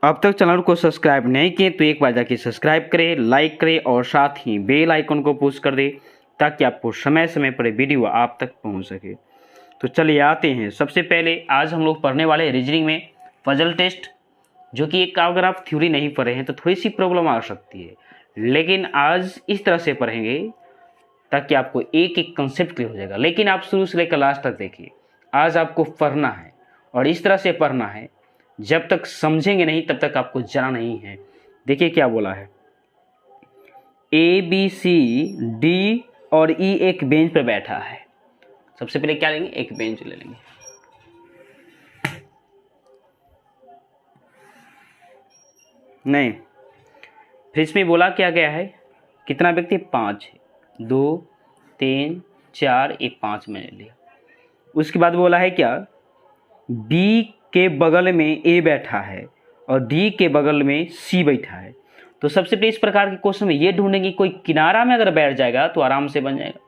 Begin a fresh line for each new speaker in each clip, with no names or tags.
अब तक चैनल को सब्सक्राइब नहीं किए तो एक बार जाके सब्सक्राइब करें, लाइक करें और साथ ही बेल आइकन को पुश कर दें ताकि आपको समय समय पर वीडियो आप तक पहुंच सके। तो चलिए आते हैं। सबसे पहले आज हम लोग पढ़ने वाले रीजनिंग में पजल टेस्ट, जो कि एक अगर आप थ्योरी नहीं पढ़े हैं तो थोड़ी सी प्रॉब्लम आ सकती है, लेकिन आज इस तरह से पढ़ेंगे ताकि आपको एक एक कंसेप्ट क्लियर हो जाएगा। लेकिन आप शुरू से लेकर लास्ट तक देखिए, आज आपको पढ़ना है और इस तरह से पढ़ना है, जब तक समझेंगे नहीं तब तक आपको जाना नहीं है। देखिए क्या बोला है, ए बी सी डी और ई एक बेंच पर बैठा है। सबसे पहले क्या लेंगे, एक बेंच ले लेंगे। नहीं, फिर इसमें बोला क्या गया है, कितना व्यक्ति, 5 है, 2 3 4 एक 5 मैंने लिया। उसके बाद बोला है क्या, बी के बगल में ए बैठा है और डी के बगल में सी बैठा है। तो सबसे पहले इस प्रकार के क्वेश्चन में ये ढूंढेंगे कोई किनारा में अगर बैठ जाएगा तो आराम से बन जाएगा।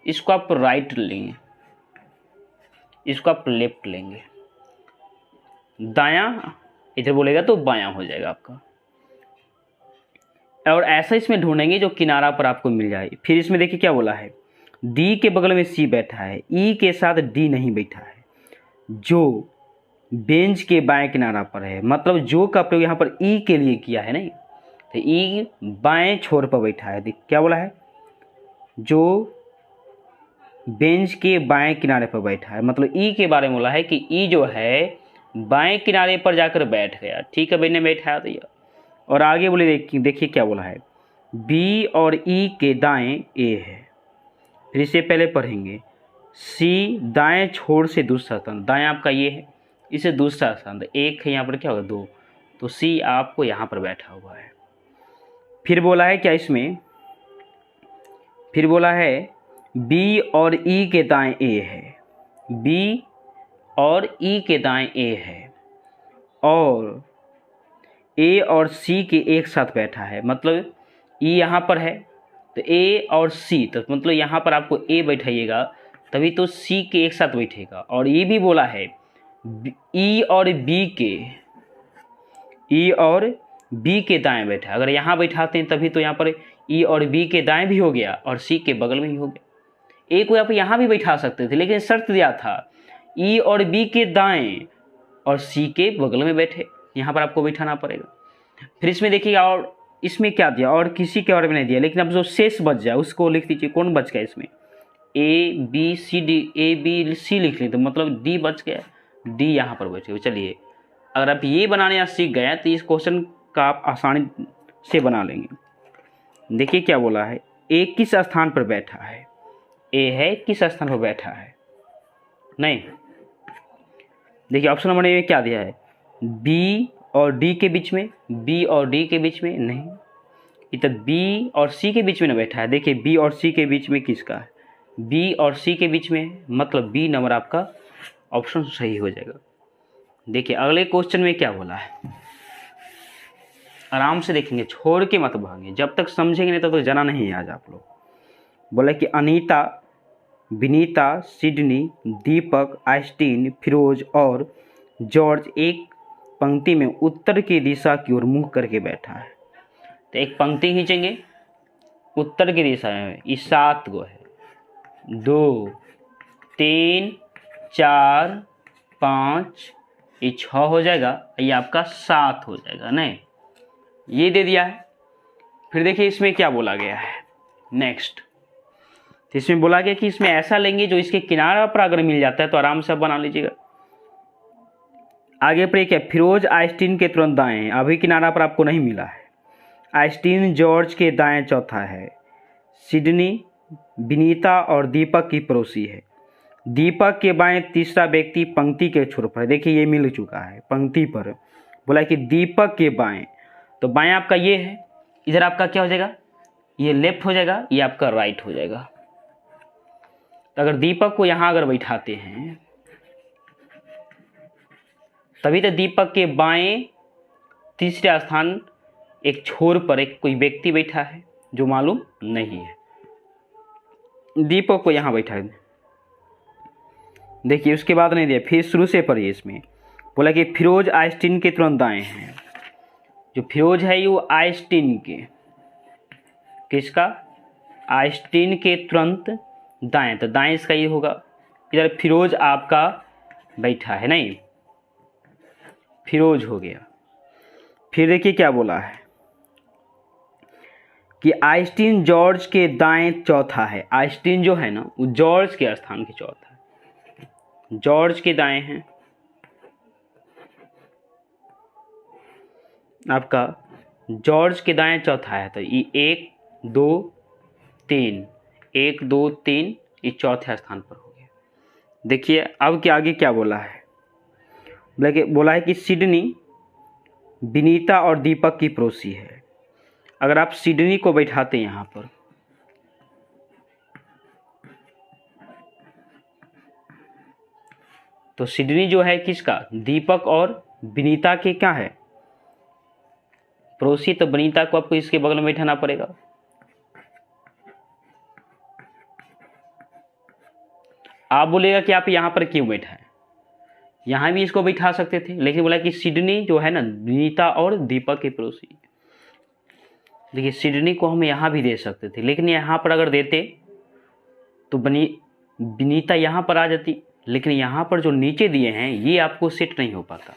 इसको आप राइट लेंगे, इसको आप लेफ्ट लेंगे, दायां इधर बोलेगा तो बायां हो जाएगा आपका। और ऐसा इसमें ढूंढेंगे जो किनारा पर आपको मिल जाए। फिर इसमें देखिए क्या बोला है, डी के बगल में सी बैठा है, ई के साथ डी नहीं बैठा है, जो बेंच के बाएं किनारा पर है। मतलब जो का प्रयोग यहाँ पर ई के लिए किया है नहीं, तो ई बाएं छोर पर बैठा है। देख क्या बोला है, जो बेंच के बाएं किनारे पर बैठा है, मतलब ई के बारे में बोला है कि ई जो है बाएं किनारे पर जाकर बैठ गया। ठीक है, मैंने बैठाया तो यह। और आगे बोले देखिए क्या बोला है, बी और ई के दाएं ए है। फिर इसे पहले पढ़ेंगे, सी दाएं छोर से दूसरा स्थान, दाएं आपका ये है, इसे दूसरा स्थान, एक है यहाँ पर क्या होगा 2, तो सी आपको यहाँ पर बैठा हुआ है। फिर बोला है क्या इसमें, फिर बोला है बी और ई के दाएं ए है, बी और ई के दाएं ए है और ए और सी के एक साथ बैठा है। मतलब ई यहाँ पर है तो ए और सी, तो मतलब यहाँ पर आपको ए बैठाइएगा तभी तो सी के एक साथ बैठेगा। और ये भी बोला है ई और बी के दाएं बैठा है। अगर यहाँ बैठाते हैं तभी तो यहाँ पर ई और बी के दाएं भी हो गया और सी के बगल में ही हो गया। ए को आप यहाँ भी बैठा सकते थे, लेकिन शर्त दिया था ई और बी के दाएं और सी के बगल में बैठे, यहाँ पर आपको बैठाना पड़ेगा। फिर इसमें देखिएगा, और इसमें क्या दिया, और किसी के बारे में नहीं दिया, लेकिन अब जो शेष बच जाए उसको लिख दीजिए। कौन बच गया इसमें, A B C D, A B C लिख लें तो मतलब डी बच गया, डी यहाँ पर बैठे। चलिए अगर आप ये बनाने सीख गए तो इस क्वेश्चन का आप आसानी से बना लेंगे। देखिए क्या बोला है, ए किस स्थान पर बैठा है, ए है किस स्थान पर बैठा है। नहीं, देखिए ऑप्शन नंबर ए में क्या दिया है, बी और डी के बीच में, बी और डी के बीच में नहीं, इधर बी और सी के बीच में ना बैठा है। देखिए बी और सी के बीच में किसका है, बी और सी के बीच में, मतलब बी नंबर आपका ऑप्शन सही हो जाएगा। देखिए अगले क्वेश्चन में क्या बोला है, आराम से देखेंगे, छोड़ के मत भागें, जब तक समझेंगे नहीं तब तक जाना नहीं है आज आप लोग। बोला कि अनीता, विनीता, सिडनी, दीपक, आइंस्टीन, फिरोज और जॉर्ज एक पंक्ति में उत्तर की दिशा की ओर मुंह करके बैठा है। तो एक पंक्ति खींचेंगे उत्तर की दिशा में, ये 7 गो है, 2 3 4 5, ये 6 हो जाएगा, ये आपका 7 हो जाएगा। नहीं, ये दे दिया है। फिर देखिए इसमें क्या बोला गया है नेक्स्ट, तो इसमें बोला गया कि इसमें ऐसा लेंगे जो इसके किनारा पर अगर मिल जाता है तो आराम से बना लीजिएगा। आगे पर क्या, फिरोज आइंस्टीन के तुरंत दाएं हैं, अभी किनारा पर आपको नहीं मिला है। आइंस्टीन जॉर्ज के दाएं चौथा है, सिडनी विनीता और दीपक की पड़ोसी है। दीपक के बाएं तीसरा व्यक्ति पंक्ति के छोर पर है। देखिए ये मिल चुका है पंक्ति पर, बोला कि दीपक के बाएं, तो बाएं आपका ये है, इधर आपका क्या हो जाएगा, ये लेफ्ट हो जाएगा, ये आपका राइट हो जाएगा। तो अगर दीपक को यहाँ अगर बैठाते हैं तभी तो दीपक के बाएं तीसरा स्थान एक छोर पर एक कोई व्यक्ति बैठा है जो मालूम नहीं है, दीपक को यहाँ बैठा है। देखिए उसके बाद नहीं दिया, फिर शुरू से पढ़िए। इसमें बोला कि फिरोज आइंस्टीन के तुरंत दाएं हैं, जो फिरोज है वो आइंस्टीन के, किसका, आइंस्टीन के तुरंत दाएं, तो दाएं इसका ये होगा। इधर फिरोज आपका बैठा है, नहीं, फिरोज हो गया। फिर देखिए क्या बोला है कि आइंस्टीन जॉर्ज के दाएं चौथा है। आइंस्टीन जो है ना वो जॉर्ज के स्थान के चौथा है, जॉर्ज के दाएं हैं आपका, जॉर्ज के दाएं चौथा है। तो ये 1 2 3, 1 2 3 ये चौथे स्थान पर हो गया। देखिए अब के आगे क्या बोला है, बोला है कि सिडनी विनीता और दीपक की पड़ोसी है। अगर आप सिडनी को बैठाते हैं यहाँ पर, तो सिडनी जो है किसका, दीपक और विनीता के क्या है, पड़ोसी। तो विनीता को आपको इसके बगल में बैठाना पड़ेगा। आप बोलेगा कि आप यहाँ पर क्यों बैठा है, यहाँ भी इसको बैठा सकते थे, लेकिन बोला कि सिडनी जो है ना विनीता और दीपक के पड़ोसी। देखिए सिडनी को हम यहाँ भी दे सकते थे, लेकिन यहाँ पर अगर देते तो विनीता यहाँ पर आ जाती, लेकिन यहाँ पर जो नीचे दिए हैं ये आपको सेट नहीं हो पाता।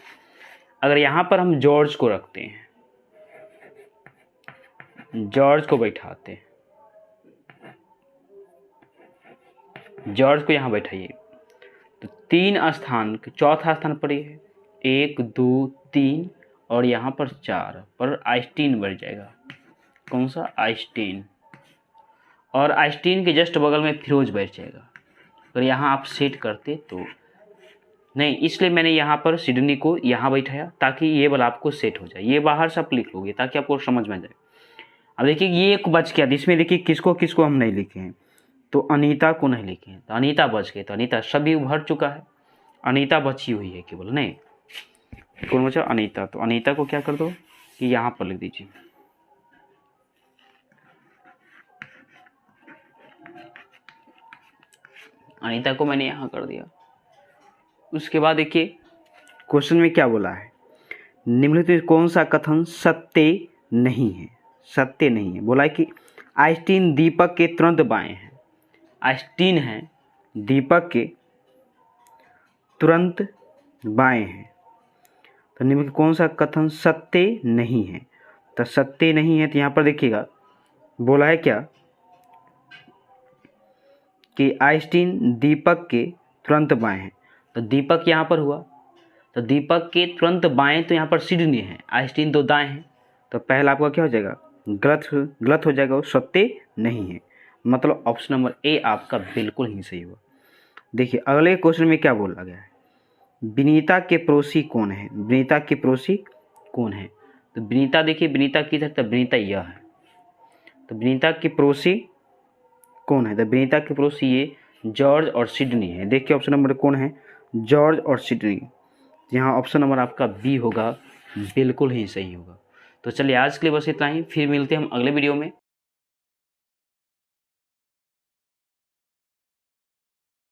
अगर यहाँ पर हम जॉर्ज को रखते हैं, जॉर्ज को बैठाते हैं, जॉर्ज को यहाँ बैठाइए, तो 3 स्थान, चौथा स्थान पर ये है, 1 2 3 और यहाँ पर 4 पर आइंस्टीन बैठ जाएगा। कौन सा, आइंस्टीन। और आइंस्टीन के जस्ट बगल में फिरोज बैठ जाएगा। अगर यहाँ आप सेट करते तो नहीं, इसलिए मैंने यहाँ पर सिडनी को यहाँ बैठाया ताकि ये वाला आपको सेट हो जाए। ये बाहर से आप लिख लोगे ताकि आपको समझ में जाए। अब देखिए ये एक बच गया, इसमें देखिए किसको किसको हम नहीं लिखे हैं, तो अनीता को नहीं लिखे हैं, तो अनीता बच गए। तो अनीता सभी भर चुका है, अनीता बची हुई है केवल, नहीं कौन बचा, अनीता। तो अनीता को क्या कर दो कि यहाँ पर लिख दीजिए। अनीता को मैंने यहाँ कर दिया। उसके बाद देखिए क्वेश्चन में क्या बोला है, निम्नलिखित में कौन सा कथन सत्य नहीं है, सत्य नहीं है। बोला है कि आइंस्टीन दीपक के तुरंत बाएं हैं। आइंस्टीन है दीपक के तुरंत बाएं हैं, तो निम्नलिखित कौन सा कथन सत्य नहीं है। तो सत्य नहीं है, तो यहाँ पर देखिएगा बोला है क्या कि आइंस्टीन दीपक के तुरंत बाएं हैं। तो दीपक यहाँ पर हुआ, तो दीपक के तुरंत बाएं तो यहाँ पर सिडनी है, आइंस्टीन तो दाएं हैं। तो पहला आपका क्या हो जाएगा, गलत हो जाएगा, वो सत्य नहीं है। मतलब ऑप्शन नंबर ए आपका बिल्कुल ही सही हुआ। देखिए अगले क्वेश्चन में क्या बोला गया है, विनीता के पड़ोसी कौन है। विनीता के पड़ोसी कौन है, तो विनीता देखिए विनीता किधर, तो विनीता यह है। तो विनीता के पड़ोसी कौन है, तो विनीता के पड़ोसी ये जॉर्ज और सिडनी है। देखिए ऑप्शन नंबर कौन है, जॉर्ज और सिडनी। यहाँ ऑप्शन नंबर आपका बी होगा, बिल्कुल ही सही होगा। तो चलिए आज के लिए बस इतना ही, फिर मिलते हैं हम अगले वीडियो में।